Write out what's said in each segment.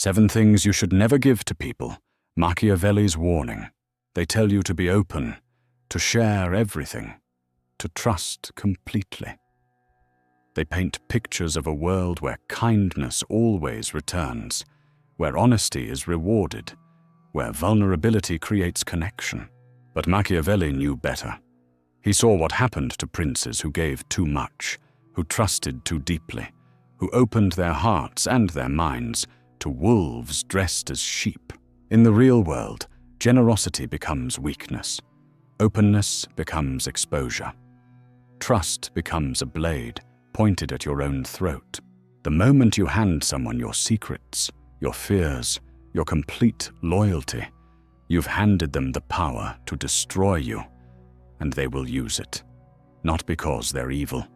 7 things you should never give to people. Machiavelli's warning. They tell you to be open, to share everything, to trust completely. They paint pictures of a world where kindness always returns, where honesty is rewarded, where vulnerability creates connection. But Machiavelli knew better. He saw what happened to princes who gave too much, who trusted too deeply, who opened their hearts and their minds to wolves dressed as sheep. In the real world, generosity becomes weakness. Openness becomes exposure. Trust becomes a blade pointed at your own throat. The moment you hand someone your secrets, your fears, your complete loyalty, you've handed them the power to destroy you, and they will use it. Not because they're evil,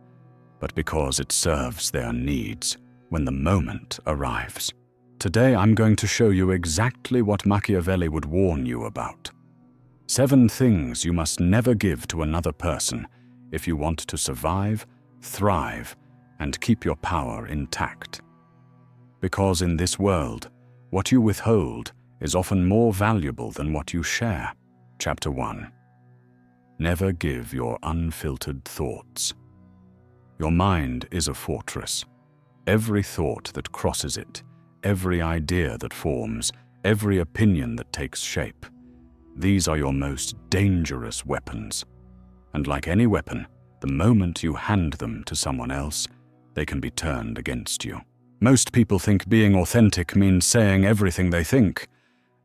but because it serves their needs when the moment arrives. Today I'm going to show you exactly what Machiavelli would warn you about. 7 things you must never give to another person if you want to survive, thrive, and keep your power intact. Because in this world, what you withhold is often more valuable than what you share. Chapter 1. Never give your unfiltered thoughts. Your mind is a fortress. Every thought that crosses it, every idea that forms, every opinion that takes shape, these are your most dangerous weapons. And like any weapon, the moment you hand them to someone else, they can be turned against you. Most people think being authentic means saying everything they think.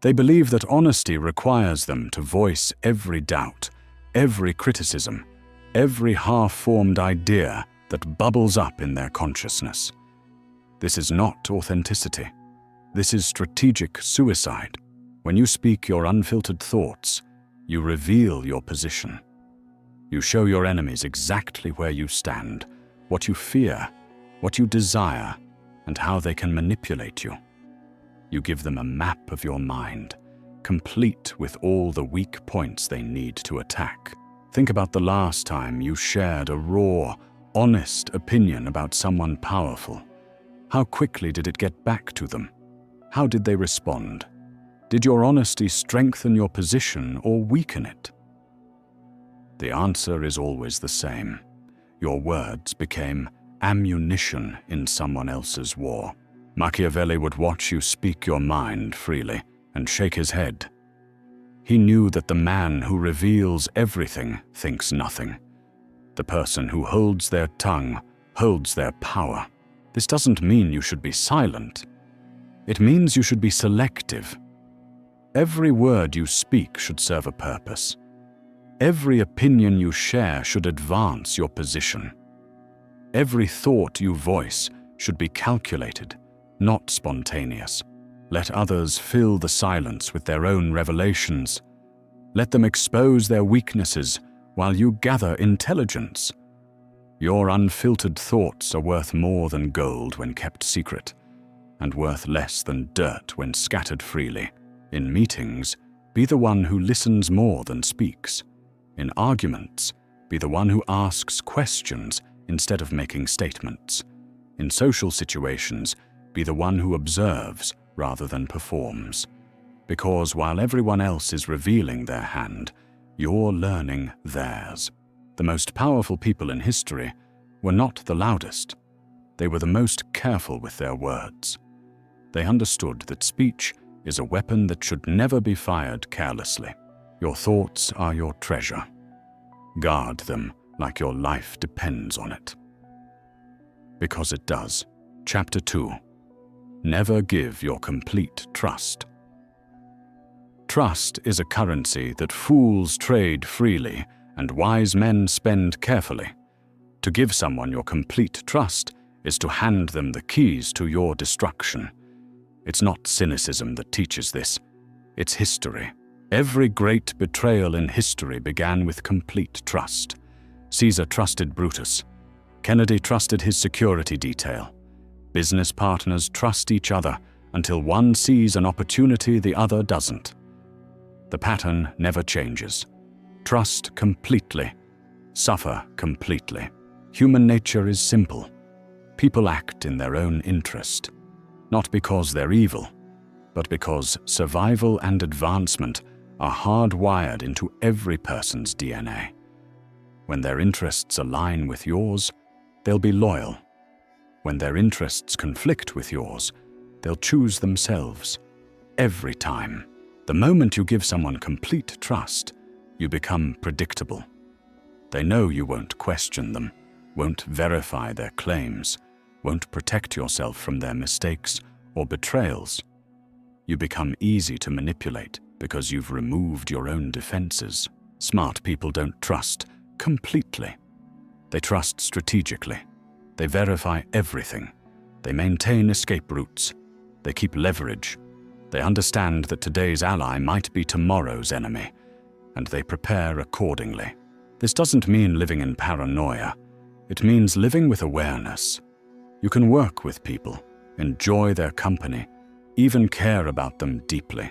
They believe that honesty requires them to voice every doubt, every criticism, every half-formed idea that bubbles up in their consciousness. This is not authenticity. This is strategic suicide. When you speak your unfiltered thoughts, you reveal your position. You show your enemies exactly where you stand, what you fear, what you desire, and how they can manipulate you. You give them a map of your mind, complete with all the weak points they need to attack. Think about the last time you shared a raw, honest opinion about someone powerful. How quickly did it get back to them? How did they respond? Did your honesty strengthen your position or weaken it? The answer is always the same. Your words became ammunition in someone else's war. Machiavelli would watch you speak your mind freely and shake his head. He knew that the man who reveals everything thinks nothing. The person who holds their tongue holds their power. This doesn't mean you should be silent. It means you should be selective. Every word you speak should serve a purpose. Every opinion you share should advance your position. Every thought you voice should be calculated, not spontaneous. Let others fill the silence with their own revelations. Let them expose their weaknesses while you gather intelligence. Your unfiltered thoughts are worth more than gold when kept secret, and worth less than dirt when scattered freely. In meetings, be the one who listens more than speaks. In arguments, be the one who asks questions instead of making statements. In social situations, be the one who observes rather than performs. Because while everyone else is revealing their hand, you're learning theirs. The most powerful people in history were not the loudest. They were the most careful with their words. They understood that speech is a weapon that should never be fired carelessly. Your thoughts are your treasure. Guard them like your life depends on it. Because it does. Chapter 2. Never give your complete trust. Trust is a currency that fools trade freely and wise men spend carefully. To give someone your complete trust is to hand them the keys to your destruction. It's not cynicism that teaches this. It's history. Every great betrayal in history began with complete trust. Caesar trusted Brutus. Kennedy trusted his security detail. Business partners trust each other until one sees an opportunity the other doesn't. The pattern never changes. Trust completely. Suffer completely. Human nature is simple. People act in their own interest. Not because they're evil, but because survival and advancement are hardwired into every person's DNA. When their interests align with yours, they'll be loyal. When their interests conflict with yours, they'll choose themselves. Every time. The moment you give someone complete trust, you become predictable. They know you won't question them, won't verify their claims, won't protect yourself from their mistakes or betrayals. You become easy to manipulate because you've removed your own defenses. Smart people don't trust completely. They trust strategically. They verify everything. They maintain escape routes. They keep leverage. They understand that today's ally might be tomorrow's enemy, and they prepare accordingly. This doesn't mean living in paranoia. It means living with awareness. You can work with people, enjoy their company, even care about them deeply.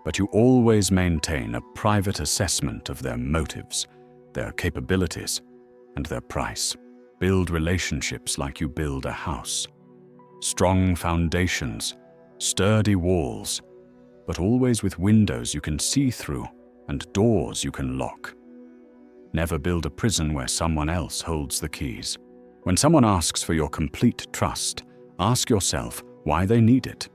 But you always maintain a private assessment of their motives, their capabilities, and their price. Build relationships like you build a house. Strong foundations, sturdy walls, but always with windows you can see through and doors you can lock. Never build a prison where someone else holds the keys. When someone asks for your complete trust, ask yourself why they need it.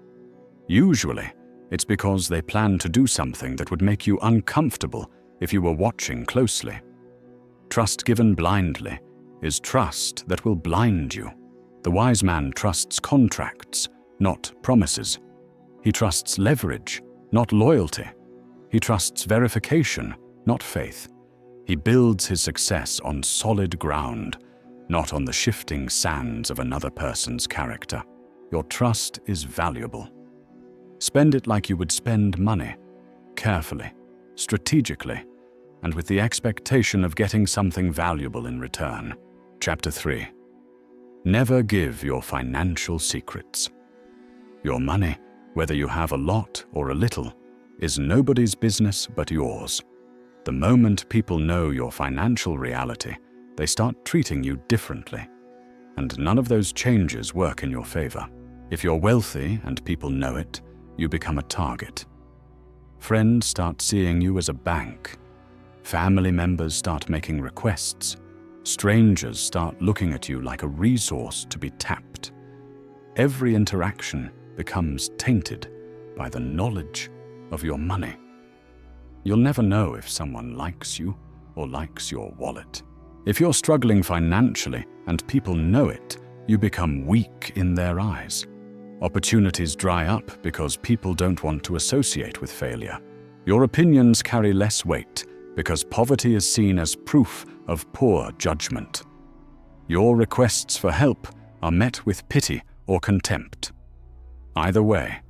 Usually, it's because they plan to do something that would make you uncomfortable if you were watching closely. Trust given blindly is trust that will blind you. The wise man trusts contracts, not promises. He trusts leverage, not loyalty. He trusts verification, not faith. He builds his success on solid ground, not on the shifting sands of another person's character. Your trust is valuable. Spend it like you would spend money, carefully, strategically, and with the expectation of getting something valuable in return. Chapter 3. Never give your financial secrets. Your money, whether you have a lot or a little, is nobody's business but yours. The moment people know your financial reality, they start treating you differently, and none of those changes work in your favor. If you're wealthy and people know it, you become a target. Friends start seeing you as a bank. Family members start making requests. Strangers start looking at you like a resource to be tapped. Every interaction becomes tainted by the knowledge of your money. You'll never know if someone likes you or likes your wallet. If you're struggling financially and people know it, you become weak in their eyes. Opportunities dry up because people don't want to associate with failure. Your opinions carry less weight because poverty is seen as proof of poor judgment. Your requests for help are met with pity or contempt. Either way,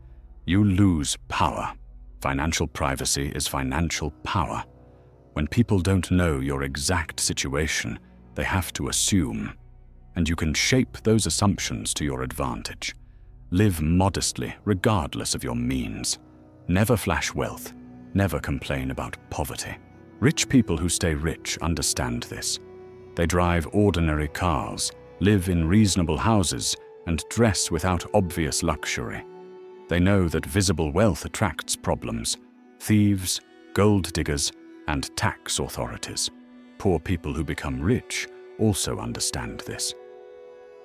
you lose power. Financial privacy is financial power. When people don't know your exact situation, they have to assume, and you can shape those assumptions to your advantage. Live modestly, regardless of your means. Never flash wealth. Never complain about poverty. Rich people who stay rich understand this. They drive ordinary cars, live in reasonable houses, and dress without obvious luxury. They know that visible wealth attracts problems: thieves, gold diggers, and tax authorities. Poor people who become rich also understand this.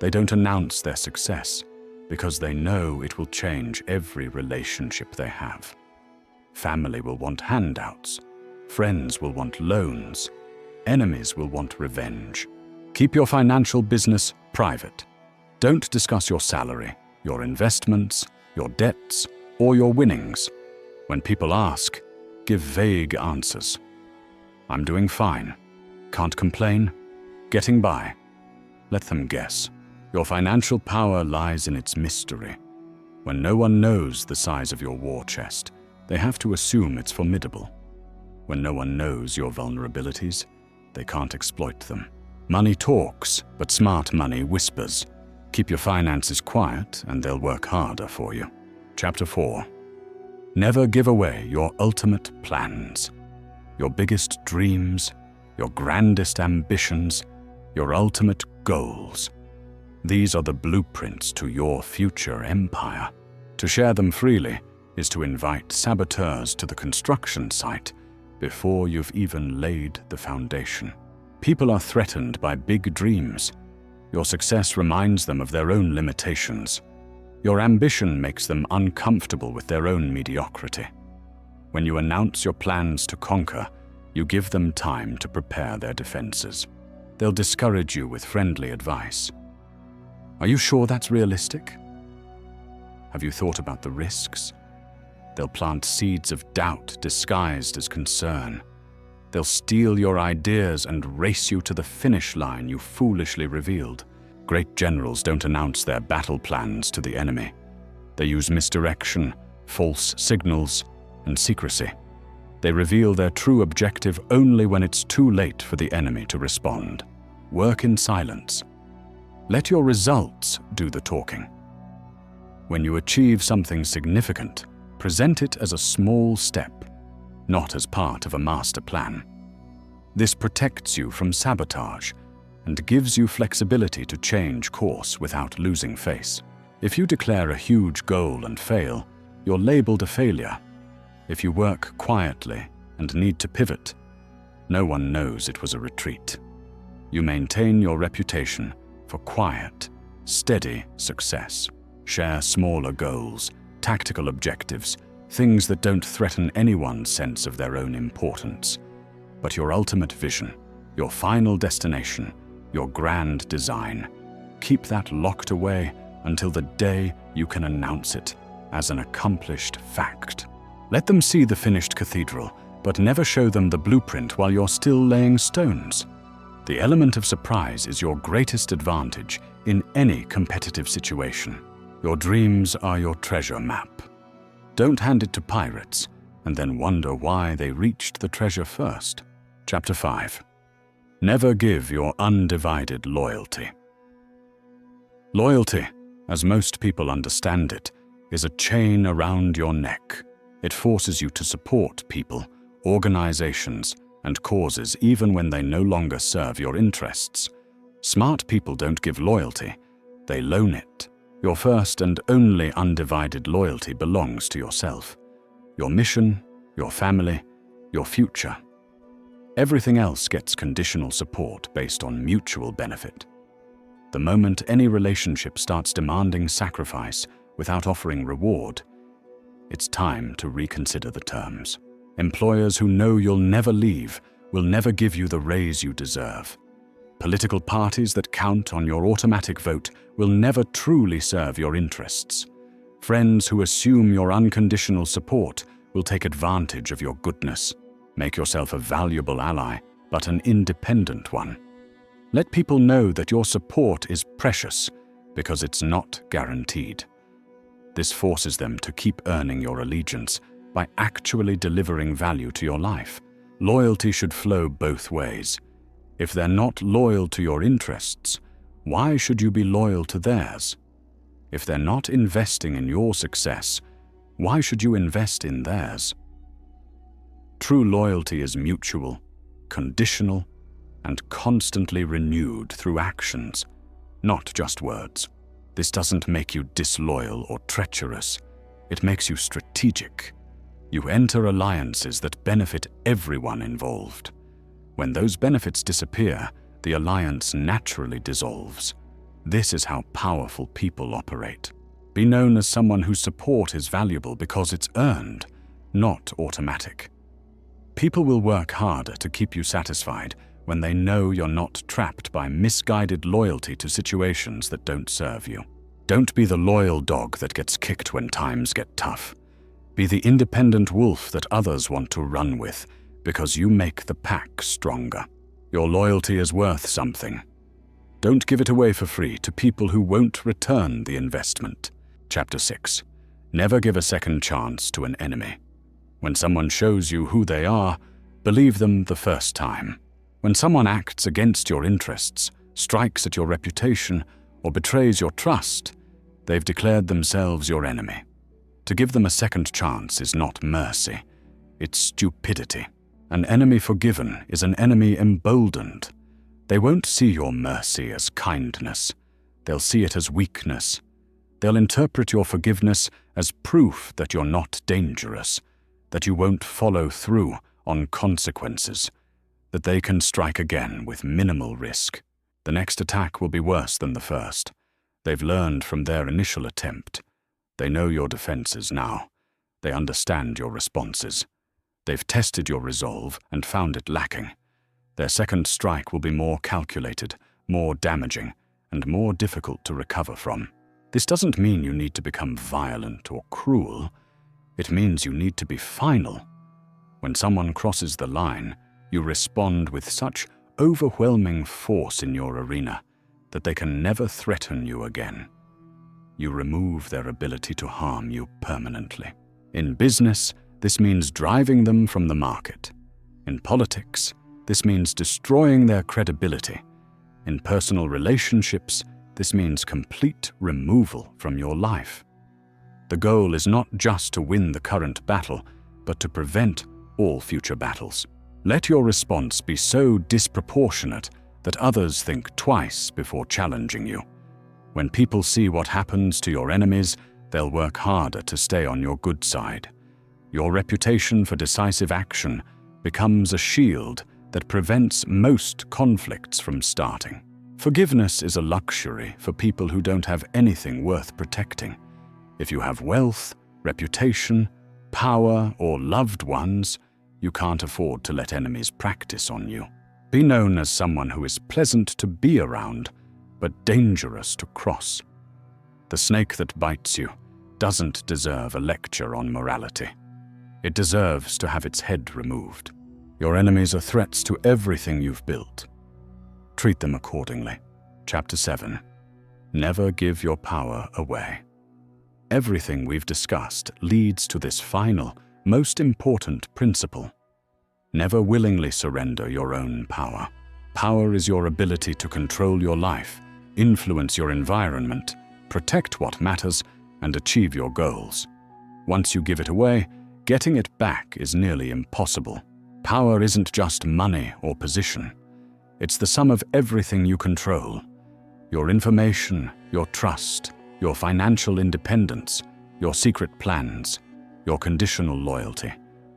They don't announce their success because they know it will change every relationship they have. Family will want handouts. Friends will want loans. Enemies will want revenge. Keep your financial business private. Don't discuss your salary, your investments, your debts, or your winnings. When people ask, give vague answers. I'm doing fine. Can't complain. Getting by. Let them guess. Your financial power lies in its mystery. When no one knows the size of your war chest, they have to assume it's formidable. When no one knows your vulnerabilities, they can't exploit them. Money talks, but smart money whispers. Keep your finances quiet and they'll work harder for you. Chapter 4. Never give away your ultimate plans, your biggest dreams, your grandest ambitions, your ultimate goals. These are the blueprints to your future empire. To share them freely, is to invite saboteurs to the construction site before you've even laid the foundation. People are threatened by big dreams. Your success reminds them of their own limitations. Your ambition makes them uncomfortable with their own mediocrity. When you announce your plans to conquer, you give them time to prepare their defenses. They'll discourage you with friendly advice. Are you sure that's realistic? Have you thought about the risks? They'll plant seeds of doubt disguised as concern. They'll steal your ideas and race you to the finish line you foolishly revealed. Great generals don't announce their battle plans to the enemy. They use misdirection, false signals, and secrecy. They reveal their true objective only when it's too late for the enemy to respond. Work in silence. Let your results do the talking. When you achieve something significant, present it as a small step, not as part of a master plan. This protects you from sabotage and gives you flexibility to change course without losing face. If you declare a huge goal and fail, you're labeled a failure. If you work quietly and need to pivot, no one knows it was a retreat. You maintain your reputation for quiet, steady success. Share smaller goals, tactical objectives, things that don't threaten anyone's sense of their own importance. But your ultimate vision, your final destination, your grand design, keep that locked away until the day you can announce it as an accomplished fact. Let them see the finished cathedral, but never show them the blueprint while you're still laying stones. The element of surprise is your greatest advantage in any competitive situation. Your dreams are your treasure map. Don't hand it to pirates and then wonder why they reached the treasure first. Chapter 5. Never give your undivided loyalty. Loyalty, as most people understand it, is a chain around your neck. It forces you to support people, organizations, and causes even when they no longer serve your interests. Smart people don't give loyalty, they loan it. Your first and only undivided loyalty belongs to yourself, your mission, your family, your future. Everything else gets conditional support based on mutual benefit. The moment any relationship starts demanding sacrifice without offering reward, it's time to reconsider the terms. Employers who know you'll never leave will never give you the raise you deserve. Political parties that count on your automatic vote will never truly serve your interests. Friends who assume your unconditional support will take advantage of your goodness. Make yourself a valuable ally, but an independent one. Let people know that your support is precious because it's not guaranteed. This forces them to keep earning your allegiance by actually delivering value to your life. Loyalty should flow both ways. If they're not loyal to your interests, why should you be loyal to theirs? If they're not investing in your success, why should you invest in theirs? True loyalty is mutual, conditional, and constantly renewed through actions, not just words. This doesn't make you disloyal or treacherous. It makes you strategic. You enter alliances that benefit everyone involved. When those benefits disappear, the alliance naturally dissolves. This is how powerful people operate. Be known as someone whose support is valuable because it's earned, not automatic. People will work harder to keep you satisfied when they know you're not trapped by misguided loyalty to situations that don't serve you. Don't be the loyal dog that gets kicked when times get tough. Be the independent wolf that others want to run with, because you make the pack stronger. Your loyalty is worth something. Don't give it away for free to people who won't return the investment. Chapter 6. Never give a second chance to an enemy. When someone shows you who they are, believe them the first time. When someone acts against your interests, strikes at your reputation, or betrays your trust, they've declared themselves your enemy. To give them a second chance is not mercy, it's stupidity. An enemy forgiven is an enemy emboldened. They won't see your mercy as kindness. They'll see it as weakness. They'll interpret your forgiveness as proof that you're not dangerous, that you won't follow through on consequences, that they can strike again with minimal risk. The next attack will be worse than the first. They've learned from their initial attempt. They know your defenses now. They understand your responses. They've tested your resolve and found it lacking. Their second strike will be more calculated, more damaging, and more difficult to recover from. This doesn't mean you need to become violent or cruel. It means you need to be final. When someone crosses the line, you respond with such overwhelming force in your arena that they can never threaten you again. You remove their ability to harm you permanently. In business, this means driving them from the market. In politics, this means destroying their credibility. In personal relationships, this means complete removal from your life. The goal is not just to win the current battle, but to prevent all future battles. Let your response be so disproportionate that others think twice before challenging you. When people see what happens to your enemies, they'll work harder to stay on your good side. Your reputation for decisive action becomes a shield that prevents most conflicts from starting. Forgiveness is a luxury for people who don't have anything worth protecting. If you have wealth, reputation, power, or loved ones, you can't afford to let enemies practice on you. Be known as someone who is pleasant to be around, but dangerous to cross. The snake that bites you doesn't deserve a lecture on morality. It deserves to have its head removed. Your enemies are threats to everything you've built. Treat them accordingly. Chapter 7. Never give your power away. Everything we've discussed leads to this final, most important principle. Never willingly surrender your own power. Power is your ability to control your life, influence your environment, protect what matters, and achieve your goals. Once you give it away, getting it back is nearly impossible. Power isn't just money or position. It's the sum of everything you control. Your information, your trust, your financial independence, your secret plans, your conditional loyalty,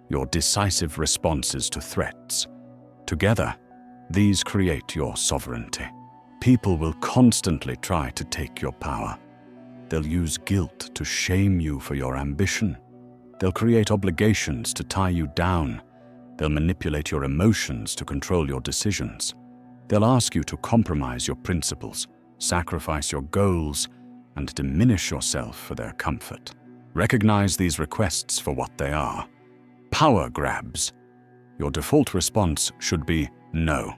your decisive responses to threats. Together, these create your sovereignty. People will constantly try to take your power. They'll use guilt to shame you for your ambition. They'll create obligations to tie you down. They'll manipulate your emotions to control your decisions. They'll ask you to compromise your principles, sacrifice your goals, and diminish yourself for their comfort. Recognize these requests for what they are. Power grabs. Your default response should be no.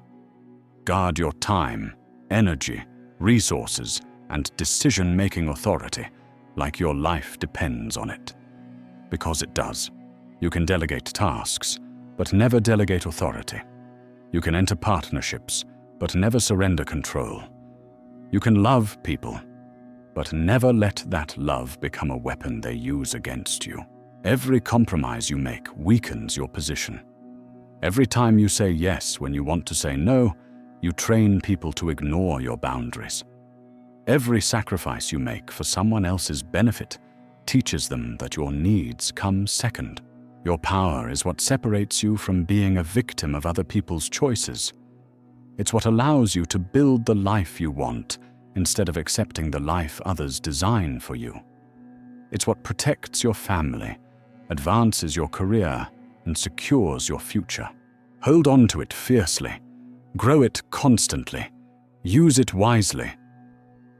Guard your time, energy, resources, and decision-making authority like your life depends on it. Because it does. You can delegate tasks, but never delegate authority. You can enter partnerships, but never surrender control. You can love people, but never let that love become a weapon they use against you. Every compromise you make weakens your position. Every time you say yes when you want to say no, you train people to ignore your boundaries. Every sacrifice you make for someone else's benefit teaches them that your needs come second. Your power is what separates you from being a victim of other people's choices. It's what allows you to build the life you want instead of accepting the life others design for you. It's what protects your family, advances your career, and secures your future. Hold on to it fiercely. Grow it constantly. Use it wisely.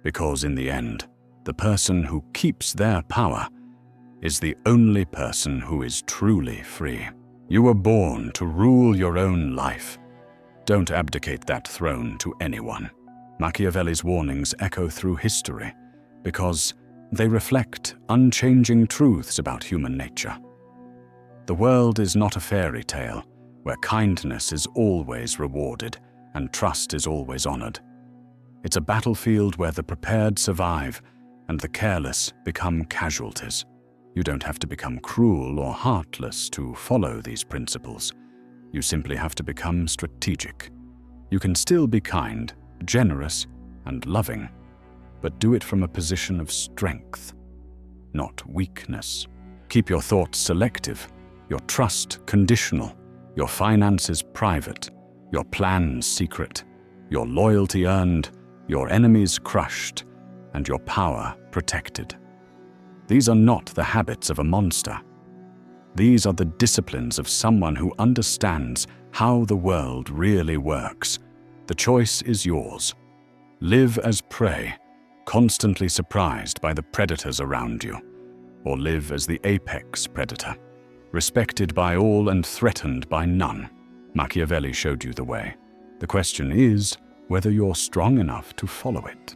Because in the end, the person who keeps their power is the only person who is truly free. You were born to rule your own life. Don't abdicate that throne to anyone. Machiavelli's warnings echo through history because they reflect unchanging truths about human nature. The world is not a fairy tale where kindness is always rewarded and trust is always honored. It's a battlefield where the prepared survive and the careless become casualties. You don't have to become cruel or heartless to follow these principles. You simply have to become strategic. You can still be kind, generous, and loving, but do it from a position of strength, not weakness. Keep your thoughts selective, your trust conditional, your finances private, your plans secret, your loyalty earned, your enemies crushed, and your power protected. These are not the habits of a monster. These are the disciplines of someone who understands how the world really works. The choice is yours. Live as prey, constantly surprised by the predators around you, or live as the apex predator, respected by all and threatened by none. Machiavelli showed you the way. The question is whether you're strong enough to follow it.